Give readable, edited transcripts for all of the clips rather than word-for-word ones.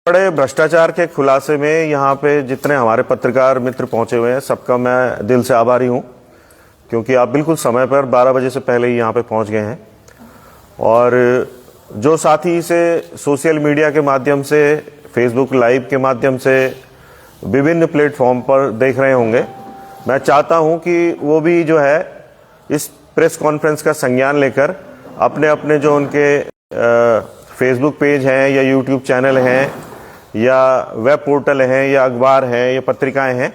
बड़े भ्रष्टाचार के खुलासे में यहाँ पे जितने हमारे पत्रकार मित्र पहुंचे हुए हैं, सबका मैं दिल से आभारी हूँ, क्योंकि आप बिल्कुल समय पर 12 बजे से पहले ही यहाँ पे पहुंच गए हैं। और जो साथी इसे सोशल मीडिया के माध्यम से, फेसबुक लाइव के माध्यम से विभिन्न प्लेटफॉर्म पर देख रहे होंगे, मैं चाहता हूँ कि वो भी जो है इस प्रेस कॉन्फ्रेंस का संज्ञान लेकर अपने अपने जो उनके फेसबुक पेज हैं या यूट्यूब चैनल हैं या वेब पोर्टल हैं या अखबार हैं या पत्रिकाएं हैं,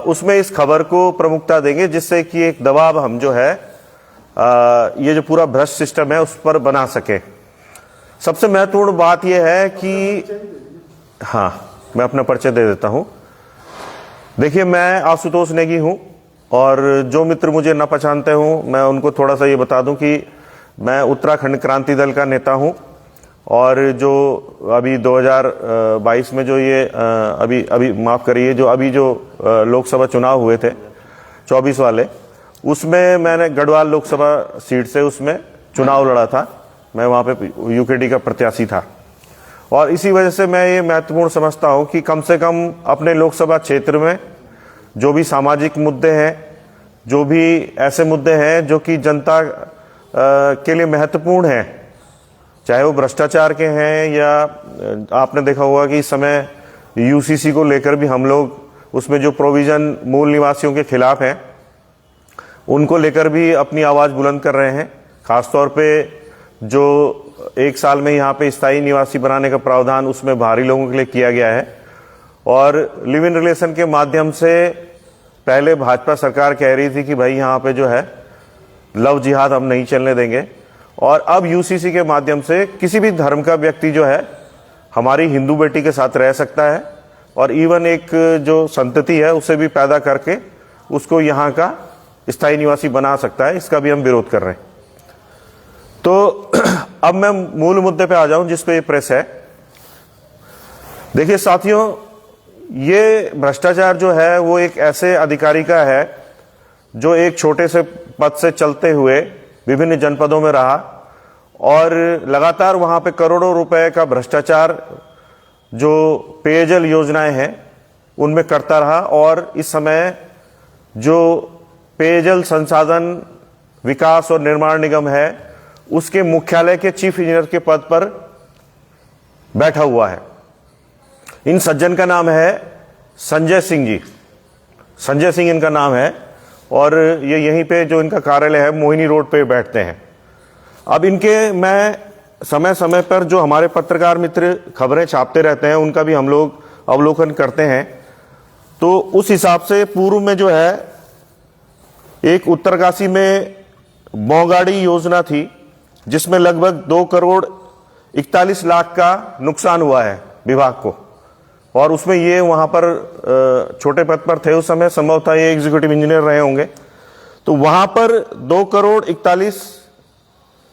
उसमें इस खबर को प्रमुखता देंगे, जिससे कि एक दबाव हम जो है ये जो पूरा भ्रष्ट सिस्टम है उस पर बना सके। सबसे महत्वपूर्ण बात यह है कि मैं अपना परिचय दे देता हूं। देखिए, मैं आशुतोष नेगी हूं, और जो मित्र मुझे न पहचानते हूं मैं उनको थोड़ा सा ये बता दूं कि मैं उत्तराखंड क्रांति दल का नेता हूं। और जो अभी 2022 में जो ये अभी माफ करिए, जो अभी जो लोकसभा चुनाव हुए थे 24 वाले, उसमें मैंने गढ़वाल लोकसभा सीट से उसमें चुनाव लड़ा था। मैं वहां पे यूकेडी का प्रत्याशी था, और इसी वजह से मैं ये महत्वपूर्ण समझता हूं कि कम से कम अपने लोकसभा क्षेत्र में जो भी सामाजिक मुद्दे हैं, जो भी ऐसे मुद्दे हैं जो कि जनता के लिए महत्वपूर्ण हैं, चाहे वो भ्रष्टाचार के हैं या आपने देखा होगा कि इस समय यूसीसी को लेकर भी हम लोग उसमें जो प्रोविजन मूल निवासियों के खिलाफ हैं, उनको लेकर भी अपनी आवाज बुलंद कर रहे हैं। खासतौर पे जो 1 साल में यहाँ पे स्थायी निवासी बनाने का प्रावधान उसमें बाहरी लोगों के लिए किया गया है। और लिव इन रिलेशन के माध्यम से पहले भाजपा सरकार कह रही थी कि भाई यहाँ पे जो है लव जिहाद हम नहीं चलने देंगे, और अब यूसीसी के माध्यम से किसी भी धर्म का व्यक्ति जो है हमारी हिंदू बेटी के साथ रह सकता है, और इवन एक जो संतति है उसे भी पैदा करके उसको यहाँ का स्थायी निवासी बना सकता है। इसका भी हम विरोध कर रहे हैं। तो अब मैं मूल मुद्दे पे आ जाऊं, जिस पे ये प्रेस है। देखिए साथियों, ये भ्रष्टाचार जो है वो एक ऐसे अधिकारी का है जो एक छोटे से पद से चलते हुए विभिन्न जनपदों में रहा, और लगातार वहां पे करोड़ों रुपए का भ्रष्टाचार जो पेयजल योजनाएं हैं उनमें करता रहा। और इस समय जो पेयजल संसाधन विकास और निर्माण निगम है उसके मुख्यालय के चीफ इंजीनियर के पद पर बैठा हुआ है। इन सज्जन का नाम है संजय सिंह जी। संजय सिंह इनका नाम है, और ये यहीं पे जो इनका कार्यालय है मोहिनी रोड पे बैठते हैं। अब इनके मैं समय समय पर जो हमारे पत्रकार मित्र खबरें छापते रहते हैं उनका भी हम लोग अवलोकन करते हैं। तो उस हिसाब से पूर्व में जो है एक उत्तरकाशी में बौगाड़ी योजना थी, जिसमें लगभग 2 करोड़ 41 लाख का नुकसान हुआ है विभाग को। और उसमें ये वहां पर छोटे पद पर थे उस समय, संभवतः ये एग्जीक्यूटिव इंजीनियर रहे होंगे। तो वहां पर 2 करोड़ 41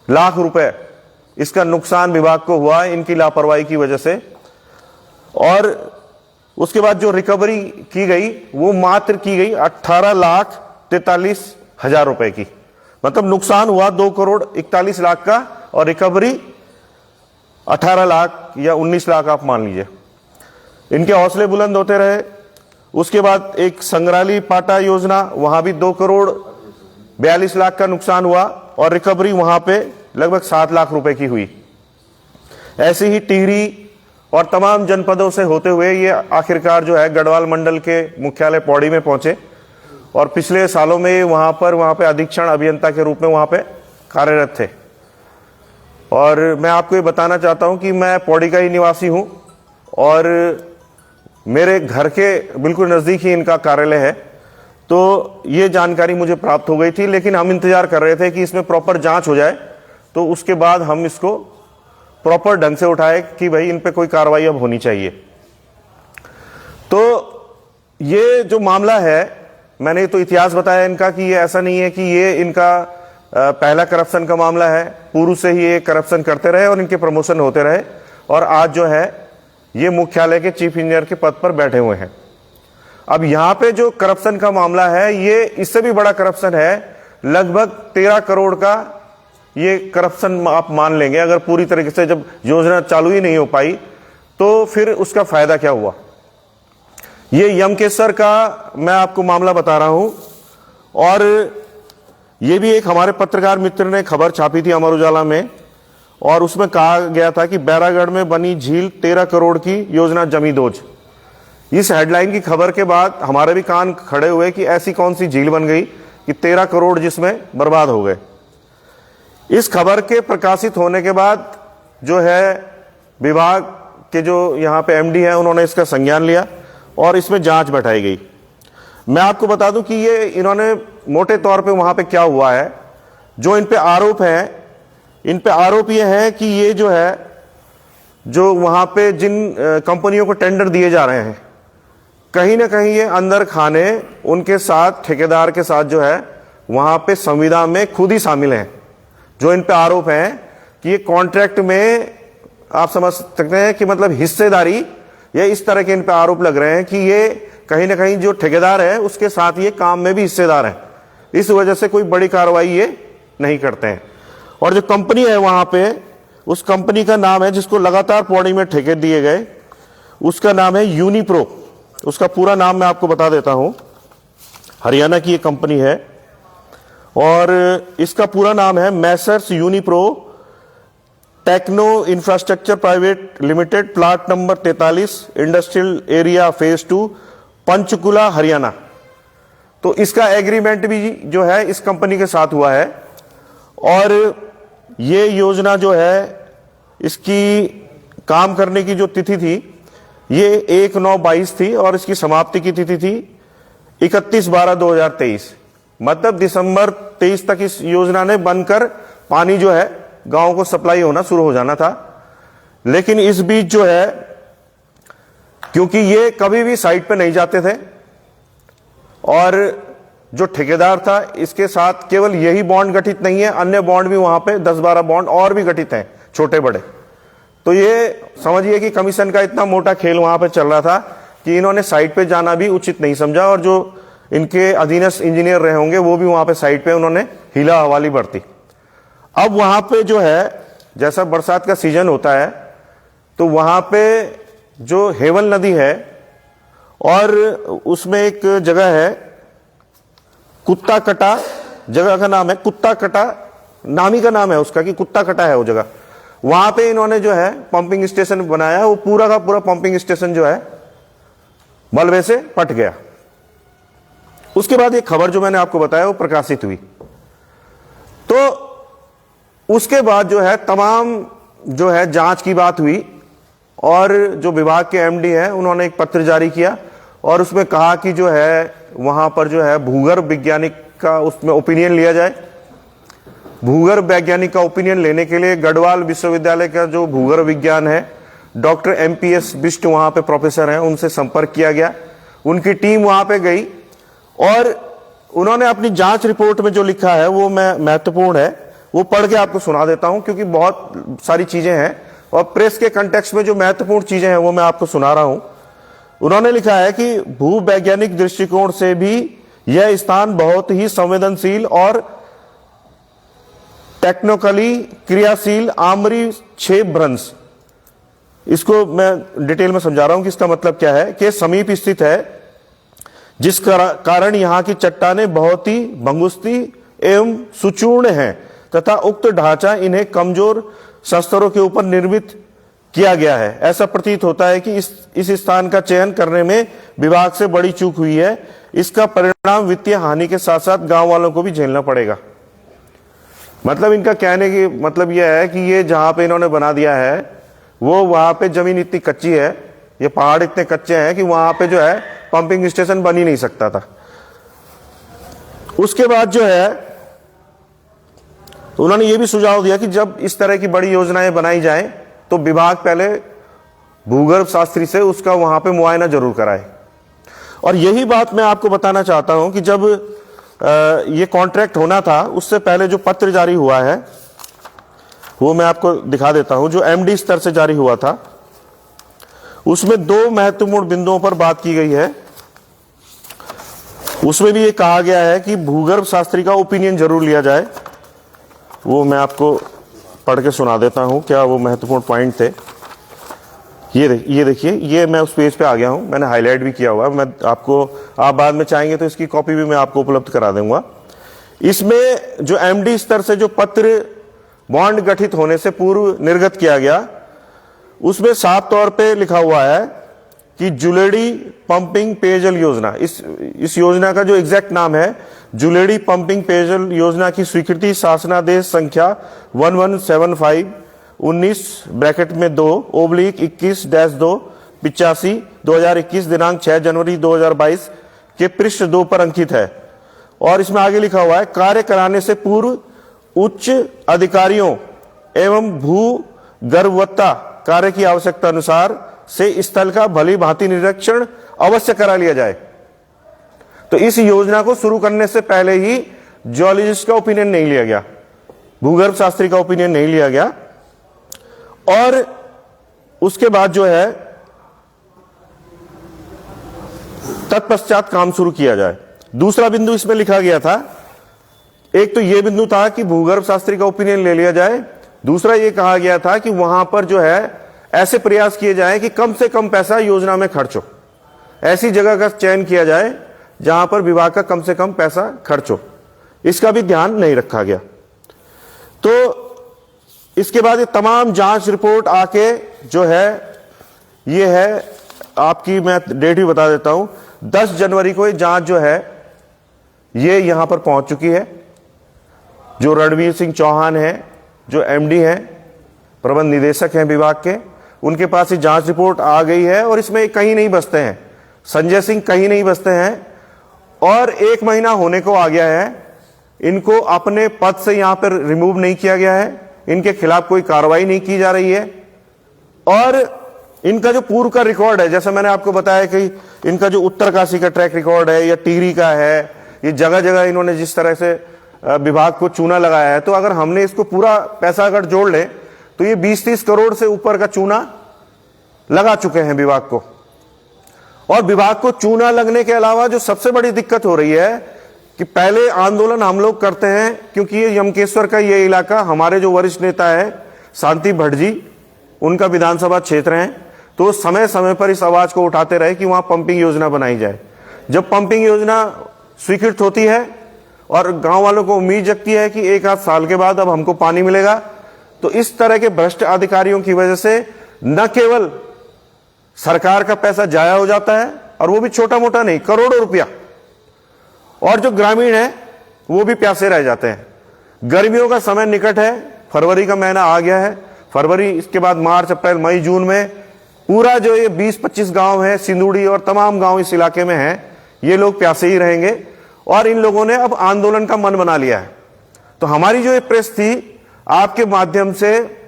लाख रुपए इसका नुकसान विभाग को हुआ इनकी लापरवाही की वजह से। और उसके बाद जो रिकवरी की गई वो मात्र की गई 18,43,000 रुपए की। मतलब नुकसान हुआ 2 करोड़ 41 लाख का, और रिकवरी 18 लाख या 19 लाख आप मान लीजिए। इनके हौसले बुलंद होते रहे। उसके बाद एक संग्राली पाटा योजना, वहां भी 2 करोड़ 42 लाख का नुकसान हुआ, और रिकवरी वहां पे लगभग 7 लाख रुपए की हुई। ऐसे ही टिहरी और तमाम जनपदों से होते हुए ये आखिरकार जो है गढ़वाल मंडल के मुख्यालय पौड़ी में पहुंचे, और पिछले सालों में वहां पे अधीक्षण अभियंता के रूप में वहां पे कार्यरत थे। और मैं आपको ये बताना चाहता हूं कि मैं पौड़ी का ही निवासी हूं, और मेरे घर के बिल्कुल नजदीक ही इनका कार्यालय है। तो ये जानकारी मुझे प्राप्त हो गई थी, लेकिन हम इंतजार कर रहे थे कि इसमें प्रॉपर जांच हो जाए, तो उसके बाद हम इसको प्रॉपर ढंग से उठाए कि भाई इन पे कोई कार्रवाई अब होनी चाहिए। तो ये जो मामला है, मैंने तो इतिहास बताया इनका कि ये ऐसा नहीं है कि ये इनका पहला करप्शन का मामला है। पूर्व से ही ये करप्शन करते रहे और इनके प्रमोशन होते रहे, और आज जो है ये मुख्यालय के चीफ इंजीनियर के पद पर बैठे हुए हैं। अब यहां पे जो करप्शन का मामला है ये इससे भी बड़ा करप्शन है। लगभग 13 करोड़ का ये करप्शन आप मान लेंगे, अगर पूरी तरीके से जब योजना चालू ही नहीं हो पाई तो फिर उसका फायदा क्या हुआ। ये यमकेसर का मैं आपको मामला बता रहा हूं, और ये भी एक हमारे पत्रकार मित्र ने खबर छापी थी अमर उजाला में, और उसमें कहा गया था कि बैरागढ़ में बनी झील 13 करोड़ की योजना जमी दोज। इस हेडलाइन की खबर के बाद हमारे भी कान खड़े हुए कि ऐसी कौन सी झील बन गई कि 13 करोड़ जिसमें बर्बाद हो गए। इस खबर के प्रकाशित होने के बाद जो है विभाग के जो यहाँ पे एमडी हैं उन्होंने इसका संज्ञान लिया और इसमें जांच बैठाई गई। मैं आपको बता दूं कि ये इन्होंने मोटे तौर पे वहां पे क्या हुआ है, जो इन पे आरोप है, इन पे आरोप ये है कि ये जो है, जो वहां पे जिन कंपनियों को टेंडर दिए जा रहे हैं, कहीं ना कहीं ये अंदर खाने उनके साथ, ठेकेदार के साथ जो है वहां पे संविदा में खुद ही शामिल हैं। जो इन पे आरोप है कि ये कॉन्ट्रैक्ट में, आप समझ सकते हैं कि मतलब हिस्सेदारी, ये इस तरह के इन पे आरोप लग रहे हैं कि ये कहीं ना कहीं जो ठेकेदार है उसके साथ ये काम में भी हिस्सेदार है। इस वजह से कोई बड़ी कार्रवाई ये नहीं करते हैं। और जो कंपनी है वहां पे, उस कंपनी का नाम है जिसको लगातार पौड़ी में ठेके दिए गए, उसका नाम है यूनिप्रो। उसका पूरा नाम मैं आपको बता देता हूं। हरियाणा की ये कंपनी है और इसका पूरा नाम है messrs Unipro techno infrastructure private limited, plot number 43, industrial area phase 2, Panchkula, Haryana. तो इसका एग्रीमेंट भी जो है इस कंपनी के साथ हुआ है, और ये योजना जो है, इसकी काम करने की जो तिथि थी ये 1/9/22 थी और इसकी समाप्ति की तिथि थी 31/12/2023। मतलब दिसंबर 23 तक इस योजना ने बनकर पानी जो है गांव को सप्लाई होना शुरू हो जाना था। लेकिन इस बीच जो है, क्योंकि ये कभी भी साइट पे नहीं जाते थे और जो ठेकेदार था इसके साथ केवल यही बॉन्ड गठित नहीं है, अन्य बॉन्ड भी वहां पे 10-12 बॉन्ड और भी गठित हैं, छोटे बड़े। तो ये समझिए कि कमीशन का इतना मोटा खेल वहां पे चल रहा था कि इन्होंने साइट पे जाना भी उचित नहीं समझा, और जो इनके अधीनस्थ इंजीनियर रहे होंगे वो भी वहां पे साइट पे उन्होंने हीला हवाली बरती। अब वहां पे जो है, जैसा बरसात का सीजन होता है तो वहां पे जो हेवल नदी है और उसमें एक जगह है कुत्ता कटा, जगह का नाम है कुत्ता कटा, नामी का नाम है उसका कि कुत्ता कटा है वो जगह। वहां पे इन्होंने जो है पंपिंग स्टेशन बनाया, वो पूरा का पूरा पंपिंग स्टेशन जो है मलबे से पट गया। उसके बाद ये खबर जो मैंने आपको बताया वो प्रकाशित हुई। तो उसके बाद जो है तमाम जो है जांच की बात हुई, और जो विभाग के एमडी हैं उन्होंने एक पत्र जारी किया और उसमें कहा कि जो है वहां पर जो है भूगर्भ वैज्ञानिक का उसमें ओपिनियन लिया जाए। भूगर्भ वैज्ञानिक का ओपिनियन लेने के लिए गढ़वाल विश्वविद्यालय का जो भूगर्भ विज्ञान है, डॉक्टर MPS बिष्ट वहां पे प्रोफेसर हैं, उनसे संपर्क किया गया। उनकी टीम वहां पे गई और उन्होंने अपनी जांच रिपोर्ट में जो लिखा है वो महत्वपूर्ण है, वो पढ़ के आपको सुना देता हूं, क्योंकि बहुत सारी चीजें हैं और प्रेस के कंटेक्स्ट में जो महत्वपूर्ण चीजें हैं वो मैं आपको सुना रहा हूं। उन्होंने लिखा है कि भूवैज्ञानिक दृष्टिकोण से भी यह स्थान बहुत ही संवेदनशील और टेक्निकली क्रियाशील आमरी क्षेभ्रंश, इसको मैं डिटेल में समझा रहा हूं कि इसका मतलब क्या है, कि समीप स्थित है, जिस कारण यहां की चट्टानें बहुत ही भंगुस्ती एवं सुचूर्ण हैं तथा उक्त ढांचा इन्हें कमजोर शस्त्रों के ऊपर निर्मित किया गया है। ऐसा प्रतीत होता है कि इस स्थान का चयन करने में विभाग से बड़ी चूक हुई है। इसका परिणाम वित्तीय हानि के साथ साथ गांव वालों को भी झेलना पड़ेगा। मतलब इनका कहने की मतलब यह है कि ये जहां पे इन्होंने बना दिया है वो वहां पे जमीन इतनी कच्ची है, ये पहाड़ इतने कच्चे हैं कि वहां पे जो है पंपिंग स्टेशन बन ही नहीं सकता था। उसके बाद जो है उन्होंने ये भी सुझाव दिया कि जब इस तरह की बड़ी योजनाएं बनाई जाएं तो विभाग पहले भूगर्भ शास्त्री से उसका वहां पे मुआयना जरूर कराए। और यही बात मैं आपको बताना चाहता हूं कि जब ये कॉन्ट्रैक्ट होना था उससे पहले जो पत्र जारी हुआ है वो मैं आपको दिखा देता हूं, जो MD स्तर से जारी हुआ था उसमें 2 महत्वपूर्ण बिंदुओं पर बात की गई है। उसमें भी ये कहा गया है कि भूगर्भ शास्त्री का ओपिनियन जरूर लिया जाए। वो मैं आपको पढ़ के सुना देता हूं क्या वो महत्वपूर्ण पॉइंट थे। ये देखिए, ये मैं उस पेज पे आ गया हूं, मैंने हाईलाइट भी किया हुआ है। मैं आपको, आप बाद में चाहेंगे तो इसकी कॉपी भी मैं आपको उपलब्ध करा दूंगा। इसमें जो एमडी स्तर से जो पत्र बॉन्ड गठित होने से पूर्व निर्गत किया गया, उसमें साफ तौर पे लिखा हुआ है कि जुलेड़ी पंपिंग पेयजल योजना, इस योजना का जो एग्जैक्ट नाम है जुलेड़ी पंपिंग पेयजल योजना की स्वीकृति शासनादेश संख्या 1175/19-2/21-2 दिनांक 6 जनवरी 2022 के पृष्ठ 2 पर अंकित है। और इसमें आगे लिखा हुआ है, कार्य कराने से पूर्व उच्च अधिकारियों एवं भू गर्भवत्ता कार्य की आवश्यकता अनुसार से स्थल का भली भांति निरीक्षण अवश्य करा लिया जाए। तो इस योजना को शुरू करने से पहले ही जियोलॉजिस्ट का ओपिनियन नहीं लिया गया, भूगर्भ शास्त्री का ओपिनियन नहीं लिया गया, और उसके बाद जो है तत्पश्चात काम शुरू किया जाए। दूसरा बिंदु इसमें लिखा गया था, एक तो यह बिंदु था कि भूगर्भ शास्त्री का ओपिनियन ले लिया जाए, दूसरा यह कहा गया था कि वहां पर जो है ऐसे प्रयास किए जाए कि कम से कम पैसा योजना में खर्च हो, ऐसी जगह का चयन किया जाए जहां पर विभाग का कम से कम पैसा खर्च हो। इसका भी ध्यान नहीं रखा गया। तो इसके बाद ये तमाम जांच रिपोर्ट आके जो है, ये है आपकी, मैं डेट भी बता देता हूं, 10 जनवरी को ये जांच जो है ये यहां पर पहुंच चुकी है। जो रणवीर सिंह चौहान है, जो एमडी हैं, प्रबंध निदेशक हैं विभाग के, उनके पास ये जांच रिपोर्ट आ गई है और इसमें कहीं नहीं बसते हैं, संजय सिंह कहीं नहीं बसते हैं, और 1 महीना होने को आ गया है। इनको अपने पद से यहां पर रिमूव नहीं किया गया है, इनके खिलाफ कोई कार्रवाई नहीं की जा रही है, और इनका जो पूर्व का रिकॉर्ड है, जैसे मैंने आपको बताया कि इनका जो उत्तरकाशी का ट्रैक रिकॉर्ड है या टिहरी का है, ये जगह जगह इन्होंने जिस तरह से विभाग को चूना लगाया है, तो अगर हमने इसको पूरा पैसा अगर जोड़ ले तो ये 20-30 करोड़ से ऊपर का चूना लगा चुके हैं विभाग को। और विभाग को चूना लगने के अलावा जो सबसे बड़ी दिक्कत हो रही है कि पहले आंदोलन हम लोग करते हैं, क्योंकि ये यमकेश्वर का ये इलाका हमारे जो वरिष्ठ नेता है शांति भट्ट जी, उनका विधानसभा क्षेत्र है, तो समय समय पर इस आवाज को उठाते रहे कि वहां पंपिंग योजना बनाई जाए। जब पंपिंग योजना स्वीकृत होती है और गांव वालों को उम्मीद जगती है कि 1 आध साल के बाद अब हमको पानी मिलेगा, तो इस तरह के भ्रष्ट अधिकारियों की वजह से न केवल सरकार का पैसा जाया हो जाता है, और वो भी छोटा मोटा नहीं, करोड़ों रुपया, और जो ग्रामीण है वो भी प्यासे रह जाते हैं। गर्मियों का समय निकट है, फरवरी का महीना आ गया है, फरवरी, इसके बाद मार्च, अप्रैल, मई, जून में पूरा जो ये 20-25 गांव है, सिंदूड़ी और तमाम गांव इस इलाके में हैं, ये लोग प्यासे ही रहेंगे, और इन लोगों ने अब आंदोलन का मन बना लिया है। तो हमारी जो ये प्रेस थी, आपके माध्यम से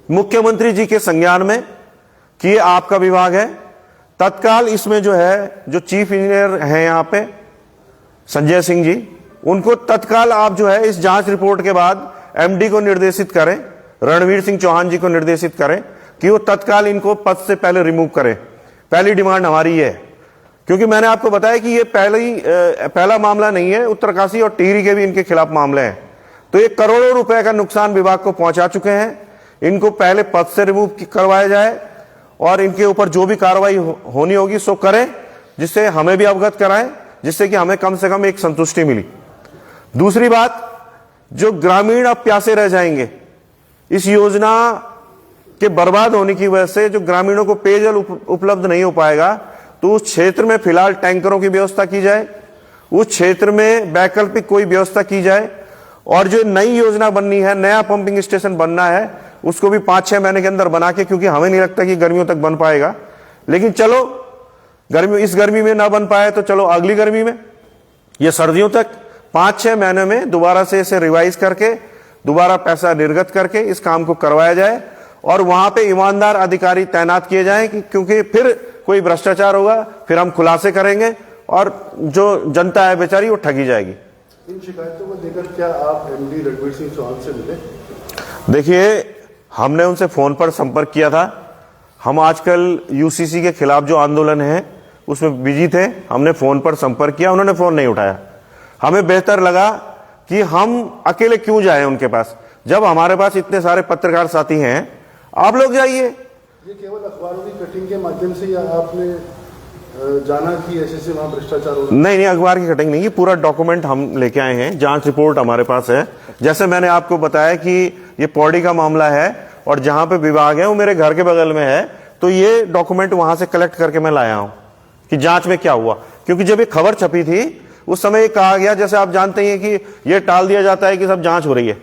मुख्यमंत्री जी के संज्ञान में कि ये आपका विभाग है, तत्काल इसमें जो है, जो चीफ इंजीनियर हैं यहाँ पे संजय सिंह जी, उनको तत्काल आप जो है इस जांच रिपोर्ट के बाद एमडी को निर्देशित करें, रणवीर सिंह चौहान जी को निर्देशित करें कि वो तत्काल इनको पद से पहले रिमूव करें। पहली डिमांड हमारी है, क्योंकि मैंने आपको बताया कि ये पहला मामला नहीं है, उत्तरकाशी और टिहरी के भी इनके खिलाफ मामले हैं। तो ये करोड़ों रुपए का नुकसान विभाग को पहुंचा चुके हैं, इनको पहले पद से रिमूव करवाया जाए, और इनके ऊपर जो भी कार्रवाई होनी होगी सो करें, जिससे हमें भी अवगत कराएं, जिससे कि हमें कम से कम एक संतुष्टि मिली। दूसरी बात, जो ग्रामीण अब प्यासे रह जाएंगे, इस योजना के बर्बाद होने की वजह से जो ग्रामीणों को पेयजल उपलब्ध नहीं हो पाएगा, तो उस क्षेत्र में फिलहाल टैंकरों की व्यवस्था की जाए, उस क्षेत्र में वैकल्पिक कोई व्यवस्था की जाए, और जो नई योजना बननी है, नया पंपिंग स्टेशन बनना है, उसको भी 5-6 महीने के अंदर बना के, क्योंकि हमें नहीं लगता कि गर्मियों तक बन पाएगा, लेकिन चलो इस गर्मी में ना बन पाए तो चलो अगली गर्मी में या सर्दियों तक 5-6 महीने में दोबारा से इसे रिवाइज करके दोबारा पैसा निर्गत करके इस काम को करवाया जाए, और वहां पे ईमानदार अधिकारी तैनात किए जाएं, क्योंकि फिर कोई भ्रष्टाचार होगा, फिर हम खुलासे करेंगे और जो जनता है बेचारी वो ठगी जाएगी। इन शिकायतों को लेकर क्या आप एमडी रणवीर सिंह चौहान से मिले? देखिए, हमने उनसे फोन पर संपर्क किया था। हम आजकल यूसीसी के खिलाफ जो आंदोलन है उसमें बिजी थे, हमने फोन पर संपर्क किया, उन्होंने फोन नहीं उठाया। हमें बेहतर लगा कि हम अकेले क्यों जाएं उनके पास, जब हमारे पास इतने सारे पत्रकार साथी हैं, आप लोग जाइए, ये केवल अखबारों की कटिंग के माध्यम से या आपने जाना कि ऐसे वहाँ भ्रष्टाचार हो रहा है? नहीं, अखबार की कटिंग नहीं, ये पूरा डॉक्यूमेंट हम लेके आए हैं, जांच रिपोर्ट हमारे पास है। जैसे मैंने आपको बताया कि ये पौड़ी का मामला है और जहां पे विभाग है वो मेरे घर के बगल में है, तो ये डॉक्यूमेंट वहां से कलेक्ट करके मैं लाया हूं कि जांच में क्या हुआ। क्योंकि जब ये खबर छपी थी उस समय ये कहा गया, जैसे आप जानते हैं कि ये टाल दिया जाता है कि सब जांच हो रही है,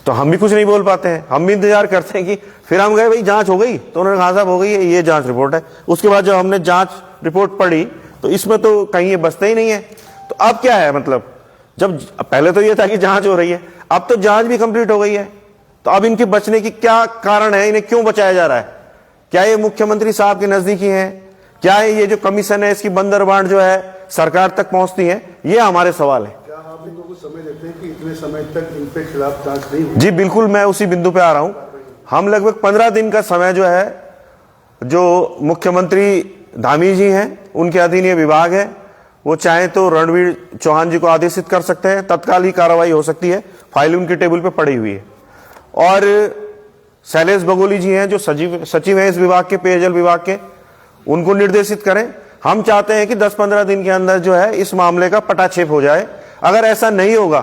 तो हम भी कुछ नहीं बोल पाते हैं, हम भी इंतजार करते हैं कि फिर हम गए भाई जांच हो गई, तो उन्होंने कहा साहब हो गई है, ये जांच रिपोर्ट है। उसके बाद जब हमने जांच रिपोर्ट पढ़ी तो इसमें तो कहीं ये बचता ही नहीं है। तो अब क्या है, मतलब जब पहले तो ये था कि जांच हो रही है, अब तो जांच भी कंप्लीट हो गई है, तो अब इनके बचने की क्या कारण है, इन्हें क्यों बचाया जा रहा है? क्या ये मुख्यमंत्री साहब के नजदीकी हैं? क्या है ये जो कमीशन है इसकी बंदरबांट जो है सरकार तक पहुंचती है? ये हमारे सवाल है। क्या आप इनको कुछ समय देते हैं कि इतने समय तक इन पे खिलाफ जांच नहीं हुई? जी बिल्कुल, मैं उसी बिंदु पे आ रहा हूं। हम लगभग 15 दिन का समय जो है, जो मुख्यमंत्री धामी जी हैं उनके अधीन ये विभाग है, वो चाहे तो रणवीर चौहान जी को आदेशित कर सकते हैं, तत्काल ही कार्रवाई हो सकती है, फाइल उनकी टेबल पे पड़ी हुई है। और शैलेश बगोली जी हैं जो सचिव हैं इस विभाग के, पेयजल विभाग के, उनको निर्देशित करें। हम चाहते हैं कि 10-15 दिन के अंदर जो है इस मामले का पटाक्षेप हो जाए। अगर ऐसा नहीं होगा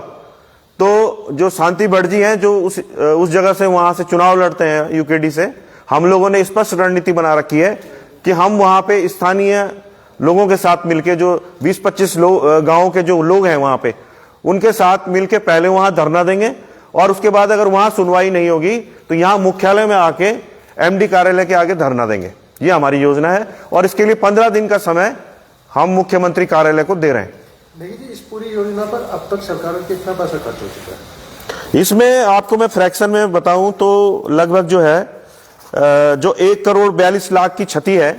तो जो शांति भट्ट जी हैं जो उस जगह से वहां से चुनाव लड़ते हैं यूकेडी से, हम लोगों ने स्पष्ट रणनीति बना रखी है कि हम वहां पे स्थानीय लोगों के साथ मिलकर, जो 20-25 गांवों के जो लोग हैं वहां पे, उनके साथ मिलकर पहले वहां धरना देंगे और उसके बाद अगर वहां सुनवाई नहीं होगी तो यहां मुख्यालय में आके एमडी कार्यालय के आगे धरना देंगे। ये हमारी योजना है और इसके लिए 15 दिन का समय हम मुख्यमंत्री कार्यालय को दे रहे हैं। देखिए जी, इस पूरी योजना पर अब तक सरकार का कितना पैसा खर्च हो चुका है? इसमें आपको मैं फ्रैक्शन में बताऊं तो लगभग जो है जो 1,42,00,000 की क्षति है,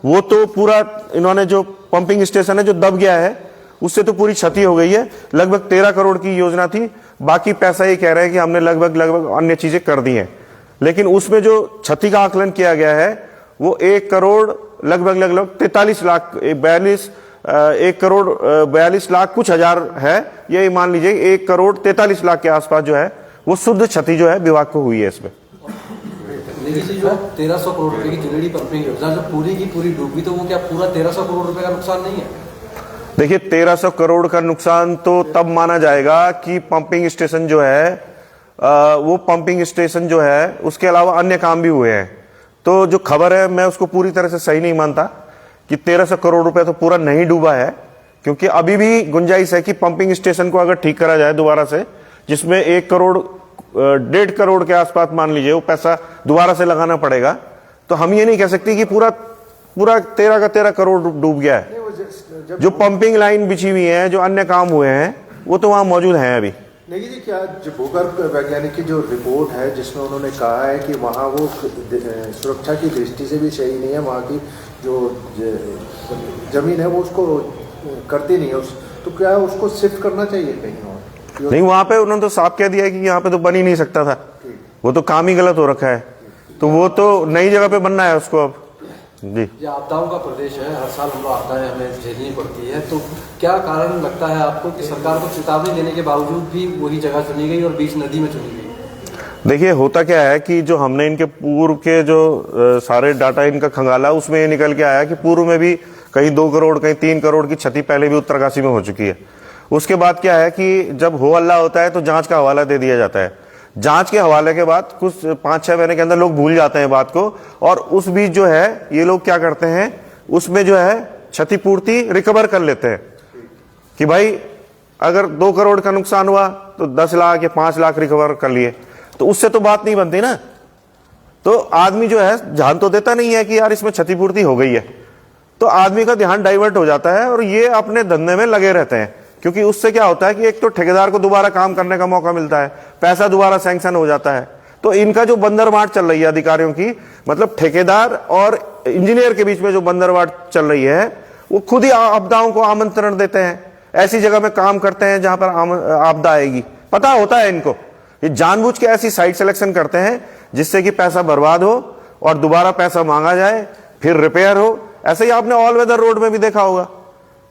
वो तो पूरा इन्होंने जो पंपिंग स्टेशन है जो दब गया है उससे तो पूरी क्षति हो गई है। लगभग 13 करोड़ की योजना थी, बाकी पैसा ये कह रहे हैं कि हमने लगभग अन्य चीजें कर दी हैं, लेकिन उसमें जो क्षति का आकलन किया गया है वो 1 करोड़ लगभग 43 लाख 1 करोड़ 42 लाख कुछ हजार है। ये मान लीजिए 1 करोड़ 43 लाख के आसपास जो है वो शुद्ध क्षति जो है विभाग को हुई है इसमें। लेकिन जो 1300 करोड़ रुपए की जुनेडी पंपिंग योजना जो पूरी की पूरी डूबी, तो वो क्या पूरा 1300 करोड़ रुपए का नुकसान नहीं है? देखिए 1300 करोड़ का नुकसान तो तब माना जाएगा कि पंपिंग स्टेशन जो है वो पंपिंग स्टेशन जो है उसके अलावा अन्य काम भी हुए हैं। तो जो खबर है मैं उसको पूरी तरह से सही नहीं मानता कि 1300 करोड़ रुपए तो पूरा नहीं डूबा है, क्योंकि अभी भी गुंजाइश है कि पंपिंग स्टेशन को अगर ठीक करा जाए दोबारा से, जिसमें 1 करोड़ 1.5 करोड़ के आसपास मान लीजिए वो पैसा दोबारा से लगाना पड़ेगा, तो हम ये नहीं कह सकते कि पूरा 13 का 13 करोड़ डूब गया है। जो पंपिंग लाइन बिछी हुई है, जो अन्य काम हुए हैं, वो तो वहां मौजूद हैं अभी। नहीं जी, क्या जो भूगर्भ वैज्ञानिक की जो रिपोर्ट है जिसमें उन्होंने कहा है कि वहाँ वो सुरक्षा की दृष्टि से भी सही नहीं है, वहाँ की जो जमीन है वो उसको करती नहीं है, तो क्या उसको शिफ्ट करना चाहिए कहीं और? नहीं, वहां पे उन्होंने तो साफ कह दिया है कि यहाँ पे तो बन ही नहीं सकता था, वो तो काम ही गलत हो रखा है, तो वो तो नई जगह पे बनना है उसको अब। जी, ये आपदाओं का प्रदेश है, हर साल हम लोग आपदाएं हमें झेलनी पड़ती है, तो क्या कारण लगता है आपको कि सरकार को चेतावनी देने के बावजूद भी वही जगह चुनी गई और बीच नदी में चुनी गई? देखिए होता क्या है कि जो हमने इनके पूर्व के जो सारे डाटा इनका खंगाला, उसमें ये निकल के आया कि पूर्व में भी कहीं 2 करोड़ कहीं 3 करोड़ की क्षति पहले भी उत्तरकाशी में हो चुकी है। उसके बाद क्या है कि जब हो हल्ला होता है तो जांच का हवाला दे दिया जाता है। जांच के हवाले के बाद कुछ 5-6 महीने के अंदर लोग भूल जाते हैं बात को, और उस बीच जो है ये लोग क्या करते हैं, उसमें जो है क्षतिपूर्ति रिकवर कर लेते हैं कि भाई अगर 2 करोड़ का नुकसान हुआ तो 10 लाख या 5 लाख रिकवर कर लिए, तो उससे तो बात नहीं बनती ना। तो आदमी जो है ध्यान तो देता नहीं है कि यार इसमें क्षतिपूर्ति हो गई है, तो आदमी का ध्यान डाइवर्ट हो जाता है और ये अपने धंधे में लगे रहते हैं। क्योंकि उससे क्या होता है कि एक तो ठेकेदार को दोबारा काम करने का मौका मिलता है, पैसा दोबारा सैंक्शन हो जाता है। तो इनका जो बंदरबांट चल रही है अधिकारियों की, मतलब ठेकेदार और इंजीनियर के बीच में जो बंदरबांट चल रही है, वो खुद ही आपदाओं को आमंत्रण देते हैं, ऐसी जगह में काम करते हैं जहां पर आपदा आएगी। पता होता है इनको, ये जानबूझ के ऐसी साइट सिलेक्शन करते हैं जिससे कि पैसा बर्बाद हो और दोबारा पैसा मांगा जाए, फिर रिपेयर हो। ऐसे ही आपने ऑल वेदर रोड में भी देखा होगा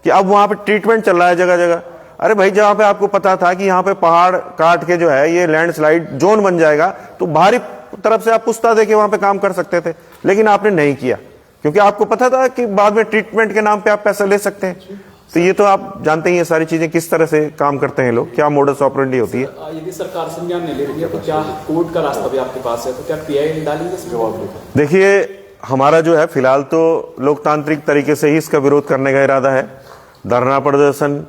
कि अब वहां पे ट्रीटमेंट चल रहा है जगह जगह। अरे भाई, जहां पे आपको पता था कि यहाँ पे पहाड़ काट के जो है ये लैंडस्लाइड जोन बन जाएगा, तो भारी तरफ से आप पुस्ता दे के वहां पे काम कर सकते थे, लेकिन आपने नहीं किया क्योंकि आपको पता था कि बाद में ट्रीटमेंट के नाम पे आप पैसा ले सकते हैं। तो ये तो आप जानते ही ये सारी चीजें किस तरह से काम करते हैं लोग, क्या मोडस ऑपरेंडी होती है। यदि सरकार संज्ञान नहीं ले रही है तो क्या कोर्ट का रास्ता भी आपके पास है, तो क्या पीआई डालेंगे? जवाब देखिए, हमारा जो है फिलहाल तो लोकतांत्रिक तरीके से ही इसका विरोध करने का इरादा है। धरना प्रदर्शन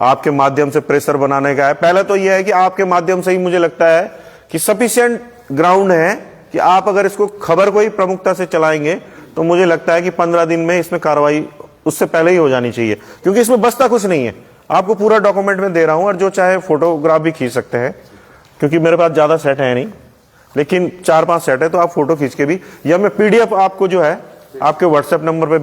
आपके माध्यम से प्रेशर बनाने का है। पहले तो यह है कि आपके माध्यम से ही मुझे लगता है कि सफिशिएंट ग्राउंड है कि आप अगर इसको खबर को ही प्रमुखता से चलाएंगे तो मुझे लगता है कि 15 दिन में इसमें कार्रवाई उससे पहले ही हो जानी चाहिए, क्योंकि इसमें बचता कुछ नहीं है। आपको पूरा डॉक्यूमेंट में दे रहा हूं और जो चाहे फोटोग्राफ भी खींच सकते हैं, क्योंकि मेरे पास ज्यादा सेट है नहीं, लेकिन 4-5 सेट है, तो आप फोटो खींच के भी, या मैं पीडीएफ आपको जो है आपके व्हाट्सएप नंबर पे